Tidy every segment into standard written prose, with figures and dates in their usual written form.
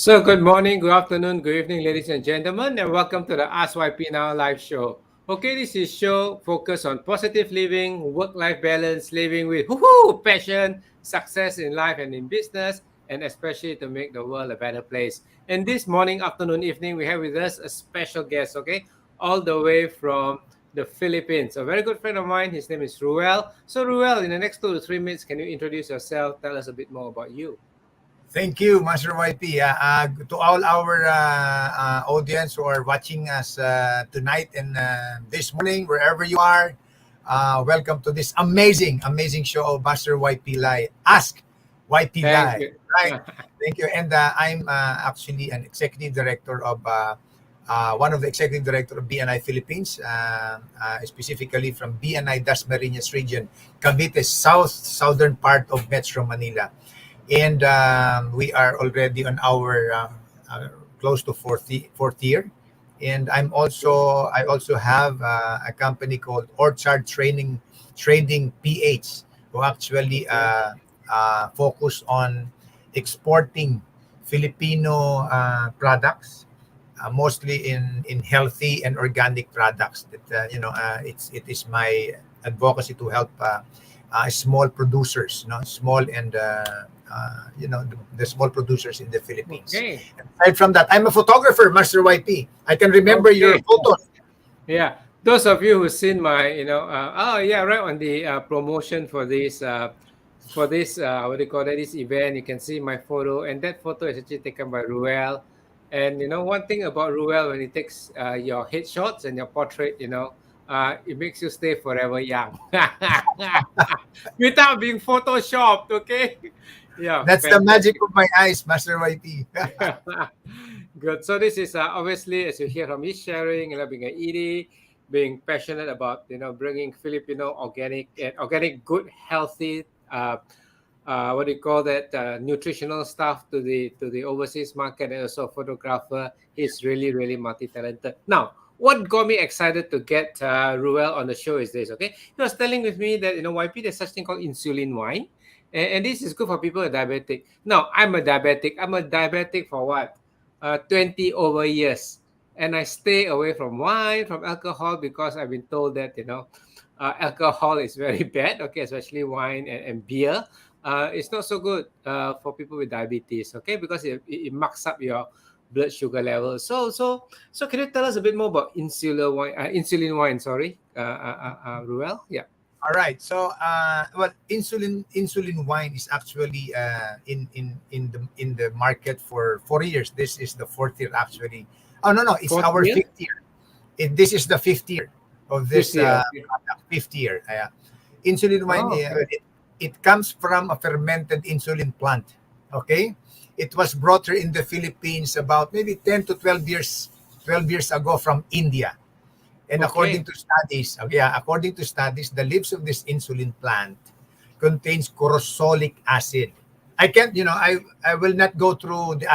So, good morning, good afternoon, good evening, ladies and gentlemen, and welcome to the Ask YP Now live show. Okay, this is show focused on positive living, work-life balance, living with passion, success in life and in business, and especially to make the world a better place. And this morning, afternoon, evening, we have with us a special guest. Okay, all the way from the Philippines. A very good friend of mine. His name is Ruel. So, Ruel, in the next 2 to 3 minutes, can you introduce yourself? Tell us a bit more about you. Thank you, Master YP. To all our audience who are watching us tonight and this morning, wherever you are, welcome to this amazing show of Master YP Live. Ask YP Thank Live. you. Right. Thank you. And I'm actually an executive director of one of the executive director of BNI Philippines, specifically from BNI Dasmariñas region, Cavite, southern part of Metro Manila. And we are already on our close to fourth year. And I also have a company called Orchard Trading PH, who actually focus on exporting Filipino products, mostly in healthy and organic products. That it is my advocacy to help small producers, small and the small producers in the Philippines. Okay. Aside from that, I'm a photographer, Master YP. I can remember your Okay. photos. Yeah. Those of you who've seen my, oh yeah, right on the promotion for this, what do you call that, this event, you can see my photo, and that photo is actually taken by Ruel. And one thing about Ruel, when he takes your headshots and your portrait, it makes you stay forever young, without being photoshopped. Okay. Yeah. That's the magic Fantastic. of my eyes, Master YP. Good. So this is obviously, as you hear from his sharing, being an ED, being passionate about bringing Filipino organic, good, healthy, what do you call that, nutritional stuff to the overseas market, and also a photographer. He's really multi-talented. Now, what got me excited to get Ruel on the show is this. Okay, he was telling with me that YP, there's such thing called insulin wine, and this is good for people who are diabetic. Now, I'm a diabetic. I'm a diabetic for what? 20 over years. And I stay away from wine, from alcohol, because I've been told that, alcohol is very bad, okay, especially wine and beer. It's not so good for people with diabetes, okay, because it mucks up your blood sugar level. So can you tell us a bit more about insulin wine, sorry, Ruel? Yeah. All right. So, well, insulin wine is actually in the market for 4 years. This is the fourth year, actually. Oh no, it's Fourth our year? fifth year. This is the fifth year of Fifth this year, okay. product. Fifth year. Insulin wine. Oh, okay. It comes from a fermented insulin plant. Okay, it was brought here in the Philippines about maybe 10 to 12 years ago from India. And Okay. according to studies, the leaves of this insulin plant contains corosolic acid. I will not go through the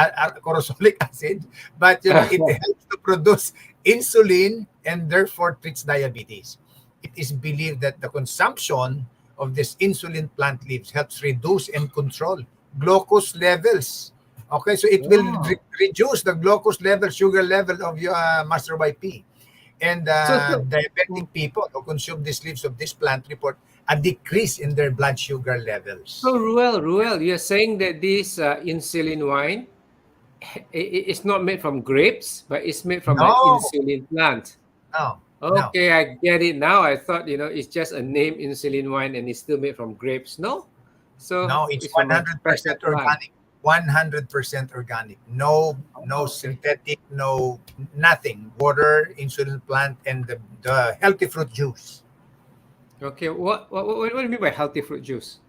corosolic acid, but it helps to produce insulin and therefore treats diabetes. It is believed that the consumption of this insulin plant leaves helps reduce and control glucose levels. Okay, so it will Oh. reduce the glucose level, sugar level of your Master YP. And So, diabetic people who consume these leaves of this plant report a decrease in their blood sugar levels. Ruel, you're saying that this insulin wine is not made from grapes, but it's made from an No, insulin plant. no, no, Okay, I get it now. I thought, it's just a name insulin wine and it's still made from grapes. No? So no. It's it's from a special 100% plant. organic. 100% organic. No Oh, okay. synthetic. No nothing. Water, insulin plant, and the healthy fruit juice. Okay, what do you mean by healthy fruit juice?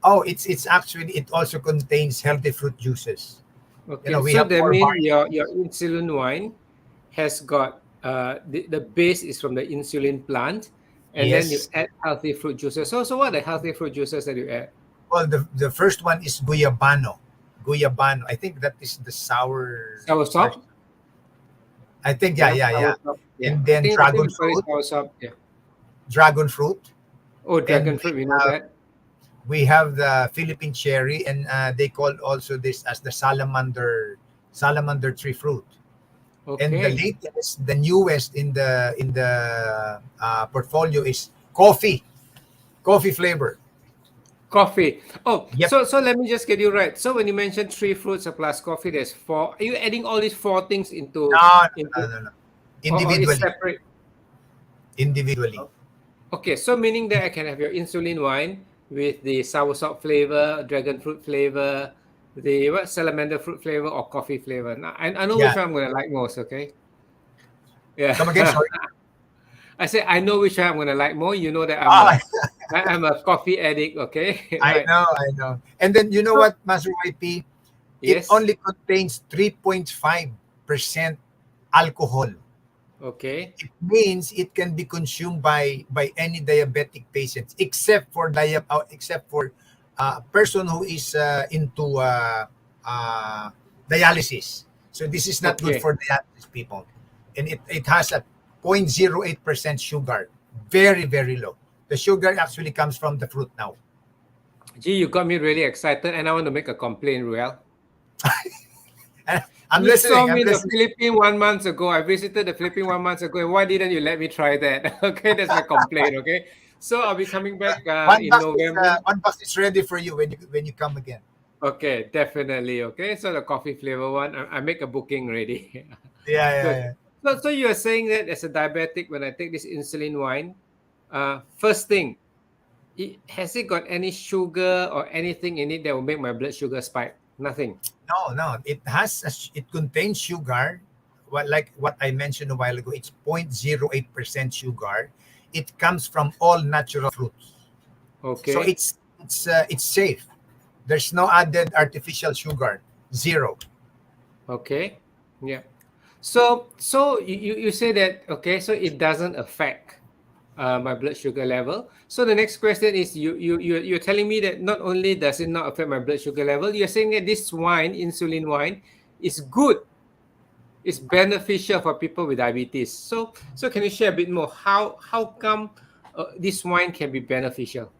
Oh, it's actually it also contains healthy fruit juices. Okay, We so have that four means varieties. your insulin wine has got the base is from the insulin plant, and then you Yes. add healthy fruit juices. So what are the healthy fruit juices that you add? Well, the first one is guyabano. Guyabano. I think that is the sour version. Soursop? I think yeah, Yeah, yeah, yeah. soursop. Yeah, And I then think we call it soursop. Yeah. dragon fruit, Oh, and dragon fruit. We know that. we have the Philippine cherry, and they call also this as the salamander salamander tree fruit. And the Okay. latest, the newest in the portfolio is coffee flavor. Coffee. Oh, Yep. so let me just get you right. So when you mentioned three fruits plus coffee, there's four. Are you adding all these four things into No, into no. or it's Individually. separate? Individually. Okay, so meaning that I can have your insulin wine with the soursop flavor, dragon fruit flavor, the what salamander fruit flavor, or coffee flavor. Now, I know which Yeah. one I'm gonna like most. Okay, yeah. Come again. Sorry. I say I know which one I'm gonna like more. You know that Ah, I'm a coffee addict. Okay, I right. know. I know. And then you know So what, Master YP? It yes. only contains 3.5% alcohol. Okay. It means it can be consumed by any diabetic patients, except for a person who is into dialysis. So this is not good Okay. for dialysis people, and it has a 0.08% sugar, very very low. The sugar actually comes from the fruit now. Gee, you got me really excited, and I want to make a complaint, Ruel. I'm You saw listening. I'm me in the listening. Philippines 1 month ago. I visited the Philippines 1 month ago. And why didn't you let me try that? Okay, that's my complaint. Okay, so I'll be coming back in November. One box is ready for you when you come again. Okay, definitely. Okay, so the coffee flavor one, I make a booking ready. Yeah, yeah, Good. yeah. So you are saying that as a diabetic, when I take this insulin wine, first thing, has it got any sugar or anything in it that will make my blood sugar spike? Nothing. No, no. It contains sugar. What I mentioned a while ago, it's 0.08% sugar. It comes from all natural fruits, so Okay. it's safe. There's no added artificial sugar. Zero. Okay. Yeah. So you say that okay, so it doesn't affect my blood sugar level. So the next question is you're telling me that not only does it not affect my blood sugar level, you're saying that this wine, insulin wine, is good, is beneficial for people with diabetes. So can you share a bit more? How come this wine can be beneficial?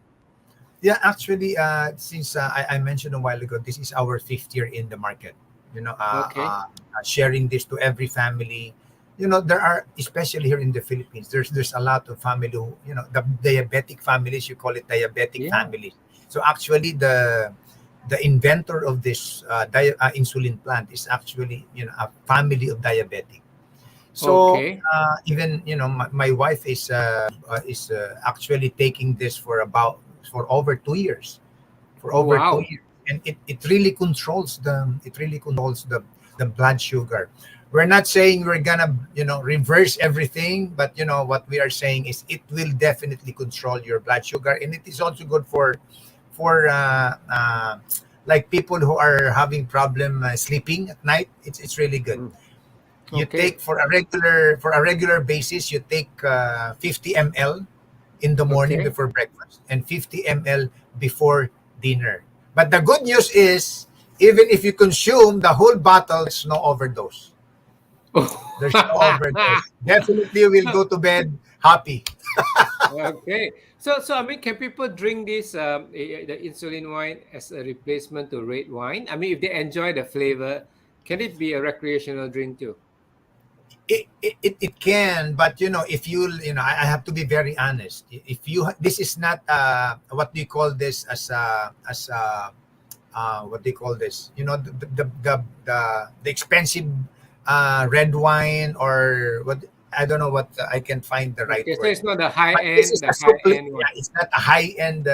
Yeah, actually, since I mentioned a while ago, this is our fifth year in the market. You know, Okay. sharing this to every family. You know, there are, especially here in the Philippines, there's a lot of family who, the diabetic families. You call it diabetic Yeah. families. So actually, the inventor of this insulin plant is actually, a family of diabetic. So Okay. even, my wife is actually taking this for over 2 years, Oh wow. and it really controls the blood sugar. We're not saying we're gonna, reverse everything, but what we are saying is it will definitely control your blood sugar, and it is also good for like people who are having problem sleeping at night. It's really good. Mm. You Okay. take for a regular basis, you take 50 ml in the morning Okay. before breakfast and 50 ml before dinner. But the good news is, even if you consume the whole bottle, there's no overdose. There's no overdose. Definitely you will go to bed happy. Okay. So I mean, can people drink this the insulin wine as a replacement to red wine? I mean, if they enjoy the flavor, can it be a recreational drink too? It can, but if I have to be very honest. If this is not what do you call this, as what they call this, the expensive red wine, or what, I don't know what, I can find the right Okay, so word. it's not But this is the a high supplement. end one. Yeah, it's not a high end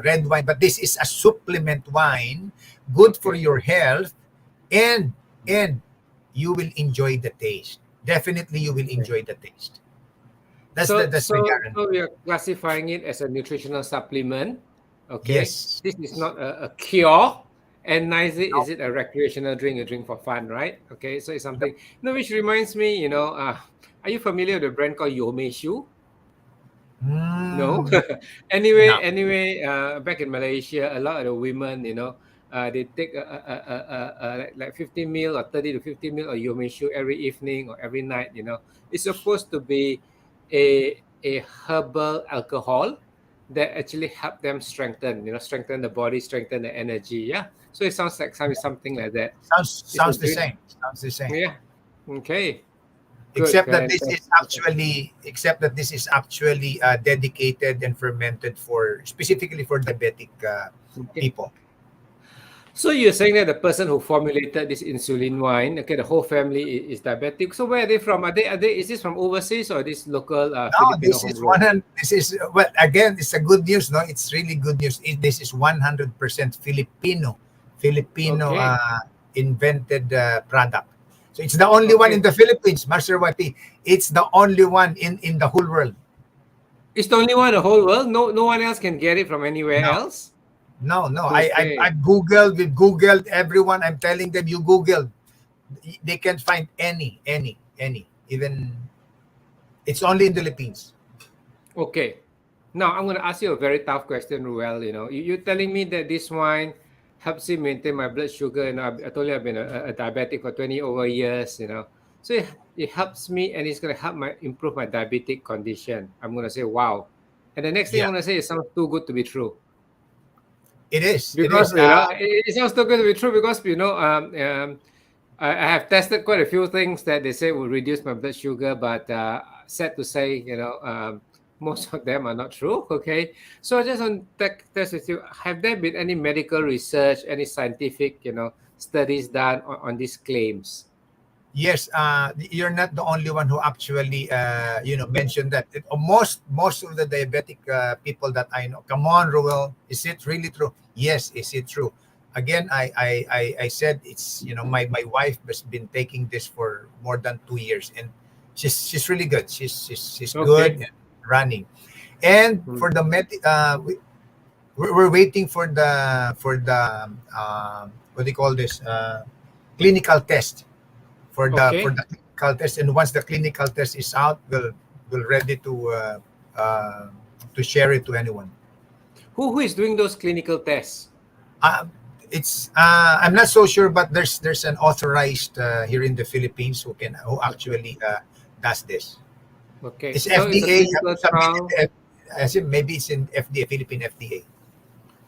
red wine, but this is a supplement wine, good for Okay. your health, and and you will enjoy the taste. Definitely you will Okay. enjoy the taste. So That's the so guarantee. so we are classifying it as a nutritional supplement. Okay. Yes. This is not a cure. And neither No. is it a recreational drink, a drink for fun, right? Okay. So it's No. something, which reminds me, are you familiar with a brand called Yomeshu? No. Mm, Anyway, no. back in Malaysia, a lot of the women, they take like 50 mil or 30 to 50 mil of Yomeshu every evening or every night. It's supposed to be a herbal alcohol that actually help them strengthen the body, strengthen the energy. Yeah. So it sounds like something like that. It's a Sounds the great, same. Sounds the same. yeah. Okay. Good. Except that Fantastic. this is actually dedicated and fermented for specifically for diabetic Okay. people. So you're saying that the person who formulated this insulin wine, okay, the whole family is diabetic. So where are they from? Is this from overseas or this local No, Filipino homegrown? this is well again. It's a good news. No, it's really good news. This is 100% Filipino Okay. invented product. So it's the only one Okay. in the Philippines, Master YP. It's the only one in the whole world. It's the only one in the whole world. No one else can get it from anywhere No, else. no. I Okay. googled. We googled everyone. I'm telling them you googled. They can't find any. Even it's only in the Philippines. Okay. Now I'm going to ask you a very tough question, Ruel. You're telling me that this wine helps me maintain my blood sugar. I told you I've been a diabetic for 20 over years. So it helps me, and it's going to help improve my diabetic condition. I'm going to say, wow. And the next thing I'm Yeah, going to say, it sounds too good to be true. it is. It Because is. it sounds too good to be true because I have tested quite a few things that they say will reduce my blood sugar, but sad to say, most of them are not true. Okay, so I just want to test with you: have there been any medical research, any scientific, studies done on these claims? Yes, you're not the only one who actually mentioned that. Most of the diabetic people that I know. Come on, Ruel, is it really true? Yes, is it true? Again, I said it's my wife has been taking this for more than 2 years, and she's really good. She's good Okay. and running. And Mm. for the we're waiting for the what do you call this clinical test for Okay. the clinical test, and once the clinical test is out, we'll ready to share it to anyone. Who is doing those clinical tests? Uh, it's I'm not so sure, but there's an authorized here in the Philippines who Okay. actually does this. Okay. It's So it's a FDA. You have clinical to submit it. trial. As in maybe it's in FDA, Philippine FDA.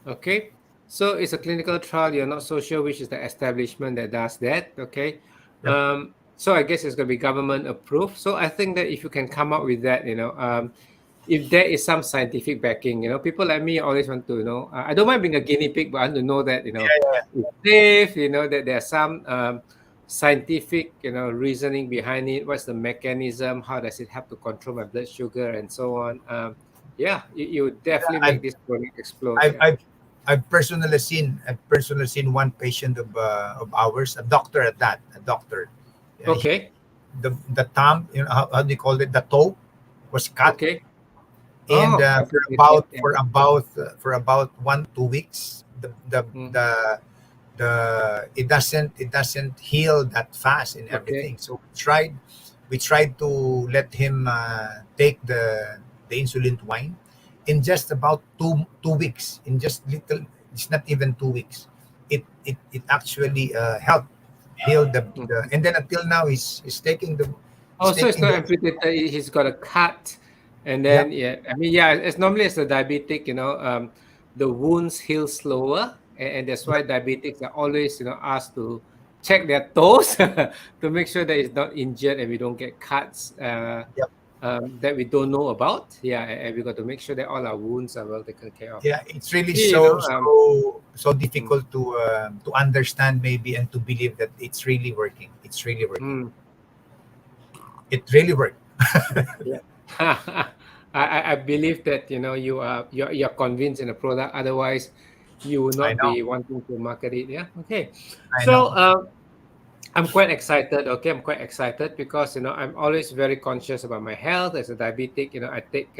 Okay. So it's a clinical trial. You're not so sure which is the establishment that does that. Okay. Yep. So I guess it's going to be government approved. So I think that if you can come up with that, if there is some scientific backing, people like me always want to, I don't mind being a guinea pig, but I want to know that, Yeah, it's safe, that there's some scientific, reasoning behind it. What's the mechanism? How does it help to control my blood sugar and so on? Yeah, you would definitely yeah. make this product explode. I've, Yeah. I've I've personally seen one patient of ours, a doctor at that, a doctor. He, Okay. the thumb, how do you call it? The toe was cut, Okay. and Oh, absolutely. Yeah. for about 1 2 weeks, Mm. it doesn't heal that fast and Okay. everything. So we tried to let him take the insulin wine in just about two weeks. In just little, it's not even 2 weeks. It actually helped heal the, Mhm. and then until now he's taking the he's Oh, so it's taking not the amputated. He's got a cut, and Yep. then yeah. I mean, yeah. It's normally as a diabetic, the wounds heal slower, and that's why Yep. diabetics are always, asked to check their toes to make sure that it's not injured and we don't get cuts Yep. that we don't know about. Yeah, and we got to make sure that all our wounds are well taken care of. Yeah, it's really You so know, mm, difficult to understand maybe and to believe that it's really working. It's really working. mm. It really worked. Yeah. I believe that you're convinced in the product. Otherwise, you will I not know. be wanting to market it. Yeah. Okay. I know. So I'm quite excited. Okay, I'm quite excited because I'm always very conscious about my health as a diabetic. I take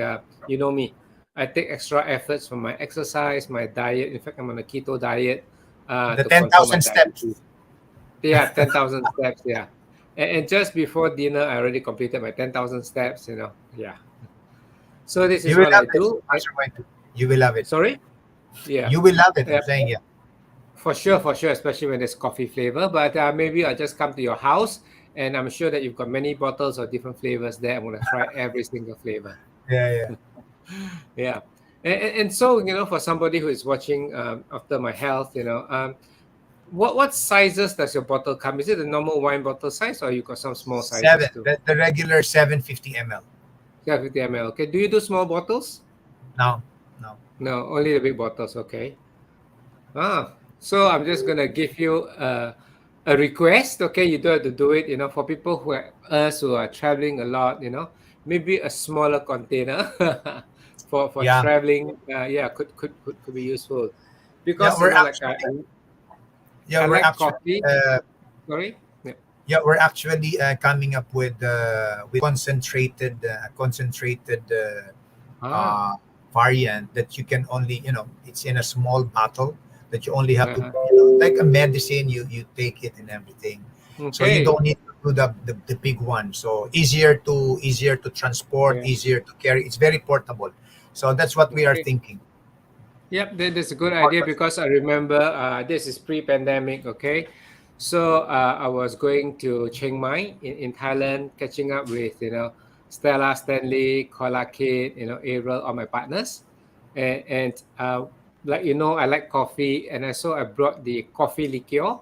me, I take extra efforts from my exercise, my diet. In fact, I'm on a keto diet The to control my 10,000 steps. diabetes. Yeah, 10,000 steps. Yeah. And just before dinner, I already completed my 10,000 steps. Yeah. So this You is will what love I this, do. Master White. You will love it. Sorry? Yeah. You will love it. I'm Yeah, saying, yeah. for sure, especially when there's coffee flavor. But maybe I'll just come to your house, and I'm sure that you've got many bottles of different flavors there. I'm going to try every single flavor. Yeah, yeah. Yeah. And so, for somebody who is watching after my health, what sizes does your bottle come? Is it a normal wine bottle size, or you got some small sizes Seven. too? The regular 750 ml. Yeah, 50 ml. Okay. Do you do small bottles? No, no. No, only the big bottles. Okay. So I'm just gonna give you a request. Okay, you don't have to do it. For people who are traveling a lot, maybe a smaller container for Yeah, traveling. Yeah, could be useful yeah. because We're like actually, yeah, I we're like actually, coffee. Sorry. Yeah. yeah, we're actually coming up with concentrated Ah. uh, variant that you can only, it's in a small bottle that you only have to, Uh-huh. like a medicine, you take it and everything. So you Okay. don't need to do the big one. So easier to transport, Yeah. easier to carry. It's very portable. So that's what we are Okay. thinking. Yep, that's a good idea Portable. because I remember this is pre-pandemic, okay? So I was going to Chiang Mai in Thailand, catching up with, Stella, Stanley, Kola Kid, Ariel, all my partners. And like, I like coffee. And I brought the coffee liqueur,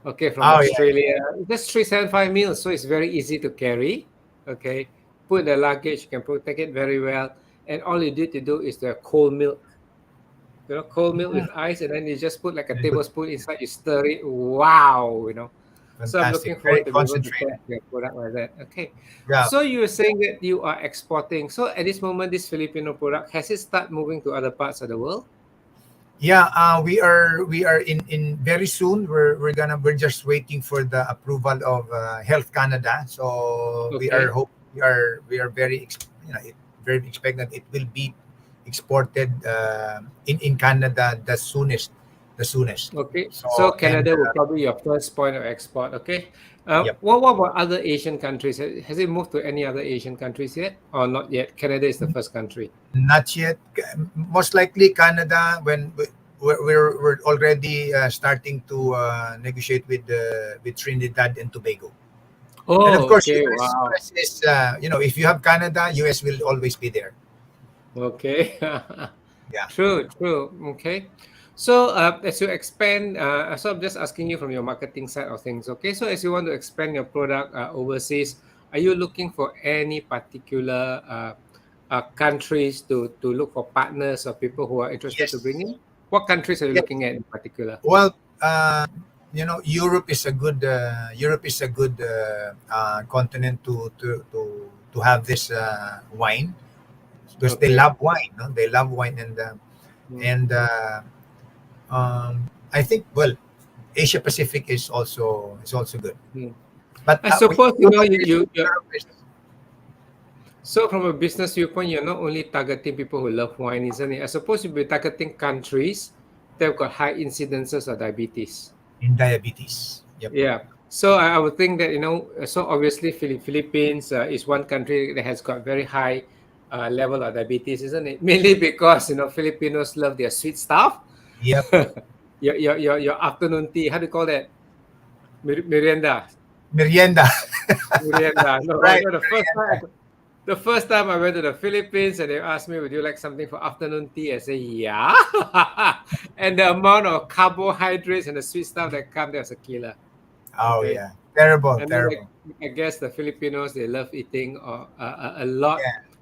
okay, from Oh yeah, Australia. Just 375 mils, so it's very easy to carry, okay? Put the luggage, you can protect it very well. And all you need to do is the cold milk, cold milk with ice, and then you just put like a very good, tablespoon inside, you stir it. Wow. So I'm fantastic, looking very forward to be able to concentrated. test your product like that. Okay. Yeah, So you were saying that you are exporting. So at this moment, this Filipino product, has it started moving to other parts of the world? yeah. We are in very soon. We're just waiting for the approval of Health Canada. So Okay. we are very very expectant it will be exported in Canada the soonest. Okay. So So and Canada will probably be your first point of export. Okay. yep. What about other Asian countries? Has it moved to any other Asian countries yet, or not yet? Canada is the first country. Not yet. Most likely Canada when we're already starting to negotiate with Trinidad and Tobago. And of Oh, course, okay. US, Wow. US is, if you have Canada, US will always be there. Okay. Yeah. True, true. Okay. So, as you expand, so I'm just asking you from your marketing side of things. Okay. So, as you want to expand your product overseas, are you looking for any particular countries to look for partners or people who are interested to bring Yes. in? What countries are you Yes. looking at in particular? Well, Europe is a good continent to have this wine because they Okay. love wine. No? They love wine Mm. and I think Asia Pacific is also good. Mm. But I suppose you Europe is so from a business viewpoint, you're not only targeting people who love wine, isn't it? I suppose you'll be targeting countries that have got high incidences of diabetes. in diabetes. Yep. Yeah. So I would think that, so obviously Philippines is one country that has got very high level of diabetes, isn't it? Mainly because, Filipinos love their sweet stuff. Yep. Your afternoon tea, how do you call that? Merienda. Merienda. Merienda. No, Right. the Merienda. first time I went to the Philippines and they asked me, would you like something for afternoon tea? I say, yeah. And the amount of carbohydrates and the sweet stuff that come there was a killer. Oh Okay. yeah. Terrible. And then Terrible. I guess the Filipinos, they love eating Yeah. a lot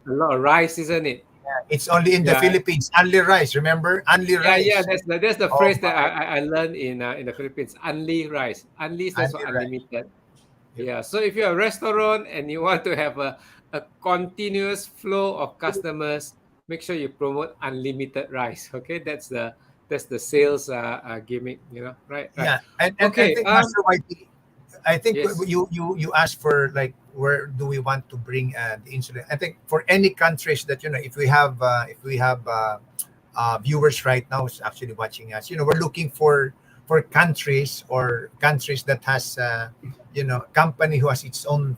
of rice, isn't it? It's only in the Yeah. Philippines. Only rice. Remember? Only Yeah. rice. That's the Oh phrase that my. I learned in the Philippines. Unli rice. Unli stands for Only rice. unlimited. Yep. Yeah. So if you're a restaurant and you want to have a continuous flow of customers, make sure you promote unlimited rice. Okay, that's the sales gimmick. Right, right. Yeah. And I Okay. think Master YT, I think Yes. you asked for like where do we want to bring the insulin? I think for any countries that if we have viewers right now is actually watching us, we're looking for countries that has company who has its own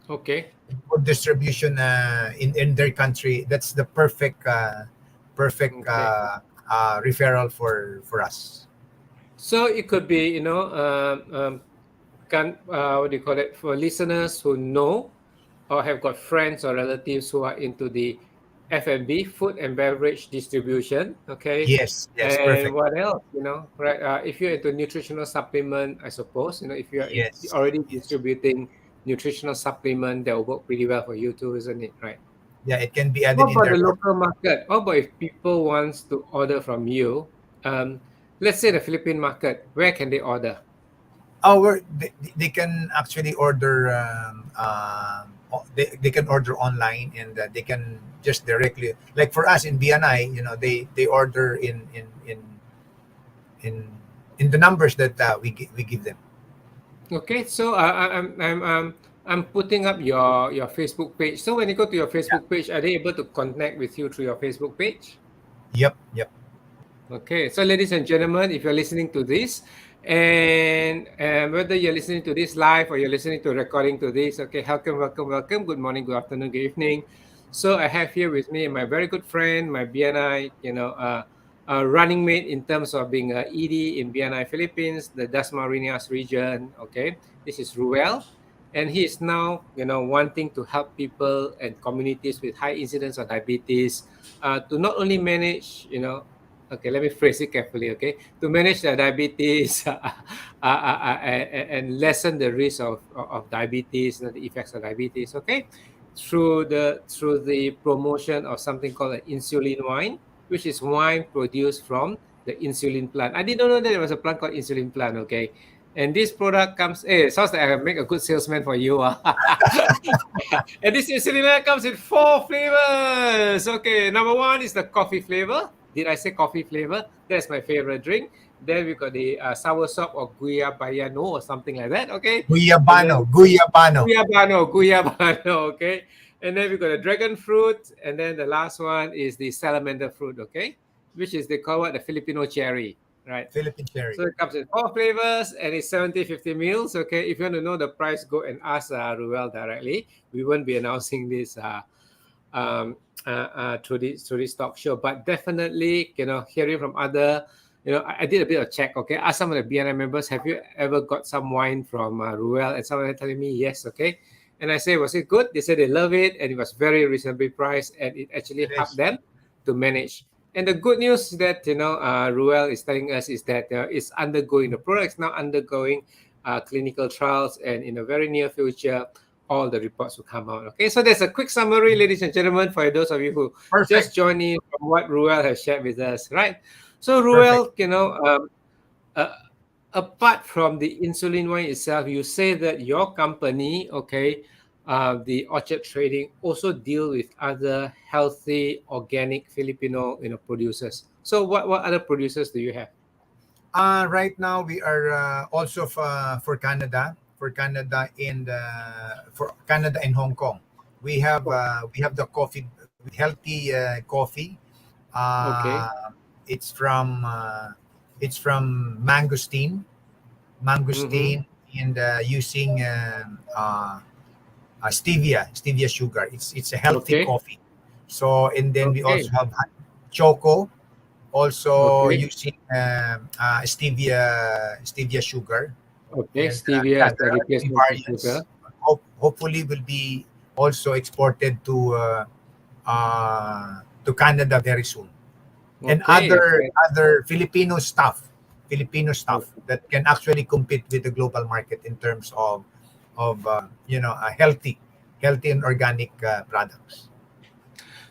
Okay. food distribution in their country. That's the perfect Okay. referral for us. So it could be, what do you call it? For listeners who know or have got friends or relatives who are into the F&B, food and beverage distribution. Okay. Yes, yes, And perfect. what else? Right? If you're into nutritional supplement, I suppose, if you're Yes, already yes. distributing nutritional supplement, that will work pretty well for you too, isn't it? Right. Yeah, it can be added What in about there the for. local market? How about if people wants to order from you? Let's say the Philippine market, where can they order? They can actually order. They can order online, and they can just directly, like for us in BNI, they order in in the numbers that we give them. Okay, so I'm putting up your Facebook page. So when you go to your Yeah. Facebook page, are they able to connect with you through your Facebook page? Yep. Yep. Okay, so ladies and gentlemen, if you're listening to this, and whether you're listening to this live or you're listening to recording to this, okay, welcome, welcome, welcome. Good morning, good afternoon, good evening. So I have here with me my very good friend, my BNI, running mate in terms of being a ED in BNI Philippines, the Dasmariñas region. Okay, this is Ruel, and he is now, wanting to help people and communities with high incidence of diabetes, to not only manage, okay, let me phrase it carefully, okay, to manage the diabetes, and lessen the risk of diabetes, the effects of diabetes, okay, through the promotion of something called an insulin wine, which is wine produced from the insulin plant. I didn't know that there was a plant called insulin plant, okay. And this product comes, sounds like I make a good salesman for you. And this insulin comes in 4 flavors. Okay, number one is the coffee flavor. Did I say coffee flavor? That's my favorite drink. Then we got the sour sop or guyabayano or something like that. Okay, and then Guyabano. guyabano. Okay, and then we got the dragon fruit, and then the last one is the salamander fruit. Okay, which is they call it the Filipino cherry, right? Philippine cherry. So it comes in 4 flavors and it's 70-50 meals. Okay, if you want to know the price, go and ask Ruel directly. We won't be announcing this through this talk show, but definitely, hearing from other, I did a bit of check. Okay, ask some of the BNI members, have you ever got some wine from Ruel? And some of them telling me yes. Okay, and I say, was it good? They said they love it and it was very reasonably priced and it actually It helped is. them to manage. And the good news that Ruel is telling us is that the product is now undergoing clinical trials, and in the very near future, all the reports will come out. Okay, so there's a quick summary, ladies and gentlemen, for those of you who just Perfect. joined in from what Ruel has shared with us, right? So Perfect. Ruel, uh, apart from the insulin wine itself, you say that your company, okay, the Orchard Trading, also deal with other healthy organic Filipino, producers. So what other producers do you have? Right now we are also for Canada, for Canada and Hong Kong. We have the coffee, healthy coffee. Okay, Uh, it's from uh, it's from mm-hmm. mangosteen, and using stevia sugar. It's a healthy Okay, coffee. So, and then we okay, also have choco, also okay, using stevia sugar, okay. and Stevia yeah, as the there are many replacement for sugar. variants. Hopefully will be also exported to Canada very soon, and Okay, other Filipino stuff okay. that can actually compete with the global market in terms of healthy and organic products.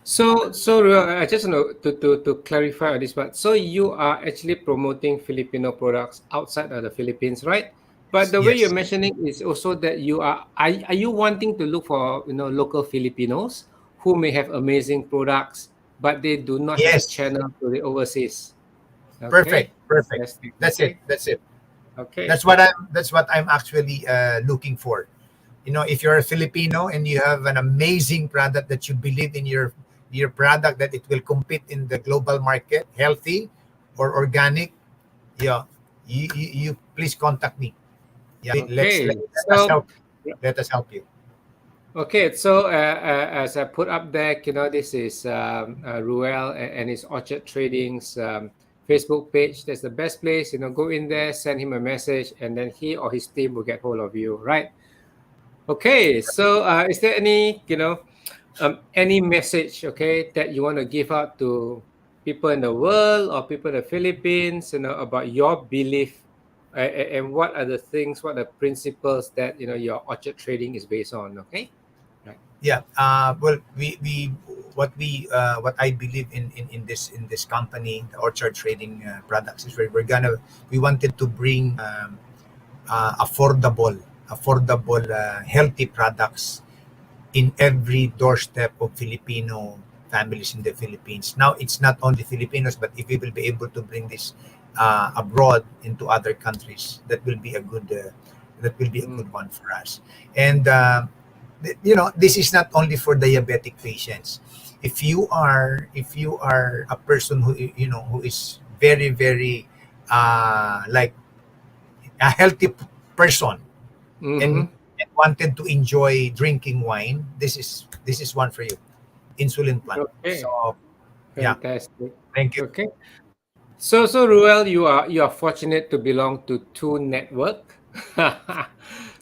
So I just want to clarify on this part. So you are actually promoting Filipino products outside of the Philippines, right? But the way you're Yes, mentioning is also that are you wanting to look for, local Filipinos who may have amazing products, but they do not have a yes, channel to the overseas. perfect, Okay, perfect. interesting. That's it. Okay, That's it. okay, That's what I'm actually looking for. If you're a Filipino and you have an amazing product that you believe in your product, that it will compete in the global market, healthy or organic, yeah, you please contact me. Yeah, okay. let us So help. Let us help you. okay, so as I put up there, this is Ruel and his Orchard Trading's Facebook page. That's the best place. Go in there, send him a message, and then he or his team will get hold of you, right? Okay, so is there any, Any message, okay, that you want to give out to people in the world or people in the Philippines, about your belief, and what are the things, what are the principles that your orchard trading is based on, okay? Right. Yeah. Well, what I believe in this company, the Orchard Trading Products, is we wanted to bring affordable, healthy products in every doorstep of Filipino families in the Philippines. Now, it's not only Filipinos, but if we will be able to bring this abroad into other countries, that will be a good one for us. And this is not only for diabetic patients. If you are a person who is very very like a healthy person, and, Mm-hmm. and wanted to enjoy drinking wine, this is one for you. Insulin plant. Okay. So yeah, Fantastic. thank you. Okay. So Ruel, you are fortunate to belong to two network.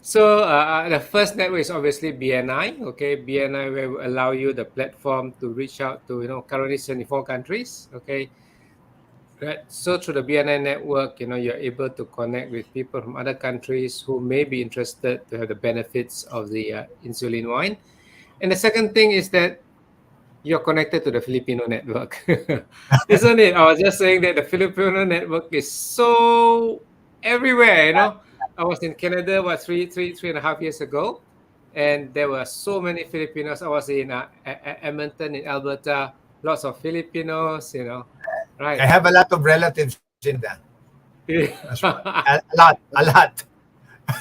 So the first network is obviously BNI. Okay, BNI will allow you the platform to reach out to currently 74 countries. Okay, right. So through the BNI network, you're able to connect with people from other countries who may be interested to have the benefits of the insulin wine. And the second thing is that you're connected to the Filipino network, isn't it? I was just saying that the Filipino network is so everywhere. I was in Canada, what, 3.5 years ago, and there were so many Filipinos. I was in Edmonton, in Alberta, lots of Filipinos. I Right? have a lot of relatives in that. That's right. A lot.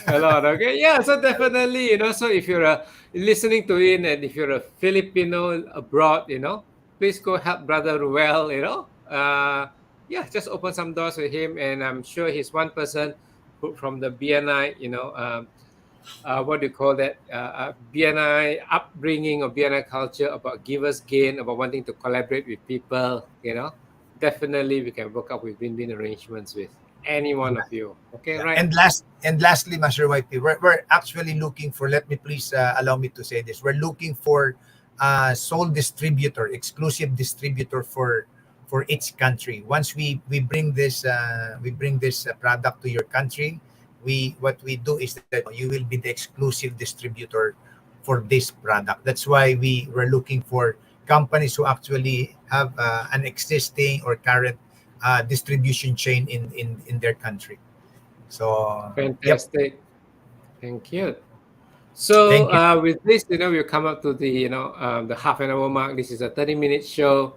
A lot, okay. Yeah, so definitely, so if you're listening to it, and if you're a Filipino abroad, please go help Brother Ruel, yeah, just open some doors with him. And I'm sure he's one person who, from the BNI, what do you call that? BNI upbringing or BNI culture about givers gain, about wanting to collaborate with people, definitely we can work out with win-win arrangements with any one of you. Okay, Yeah. right? And lastly, Master YP, we're actually looking for. Let me please allow me to say this. We're looking for sole distributor, exclusive distributor for each country. Once we bring this product to your country, what we do is that you will be the exclusive distributor for this product. That's why we're looking for companies who actually have an existing or current distribution chain in their country. So, yep. Fantastic. Thank you. So Thank you. with this, we'll come up to the half an hour mark. This is a 30-minute show.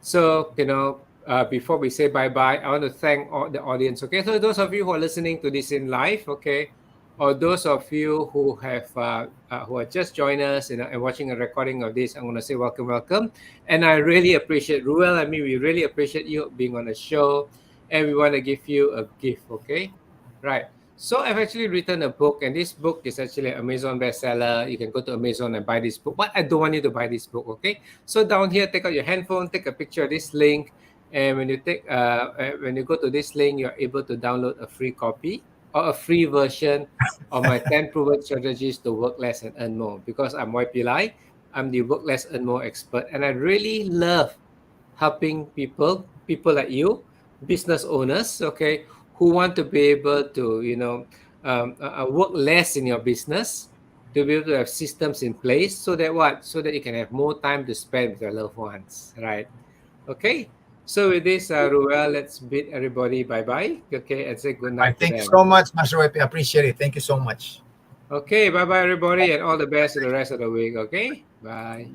So, before we say bye-bye, I want to thank all the audience. Okay, so those of you who are listening to this in live, okay, or those of you who are just joined us, and watching a recording of this, I'm going to say welcome, welcome. And I really appreciate Ruel. I mean, we really appreciate you being on the show, and we want to give you a gift. Okay, right. So I've actually written a book, and this book is actually an Amazon bestseller. You can go to Amazon and buy this book, but I don't want you to buy this book. Okay, so down here, take out your handphone, take a picture of this link, and when you go to this link, you're able to download a free copy or a free version of my 10 proven strategies to work less and earn more. Because I'm YP Lai, I'm the work less earn more expert, and I really love helping people like you, business owners, okay, who want to be able to, work less in your business, to be able to have systems in place so that what? So that you can have more time to spend with your loved ones, right? Okay. So with this, Ruel, let's bid everybody bye-bye, okay, and say good I night to thank you them. so much, Master YP. Appreciate it. Thank you so much. Okay, bye-bye, everybody, and all the best for the rest of the week, okay? Bye.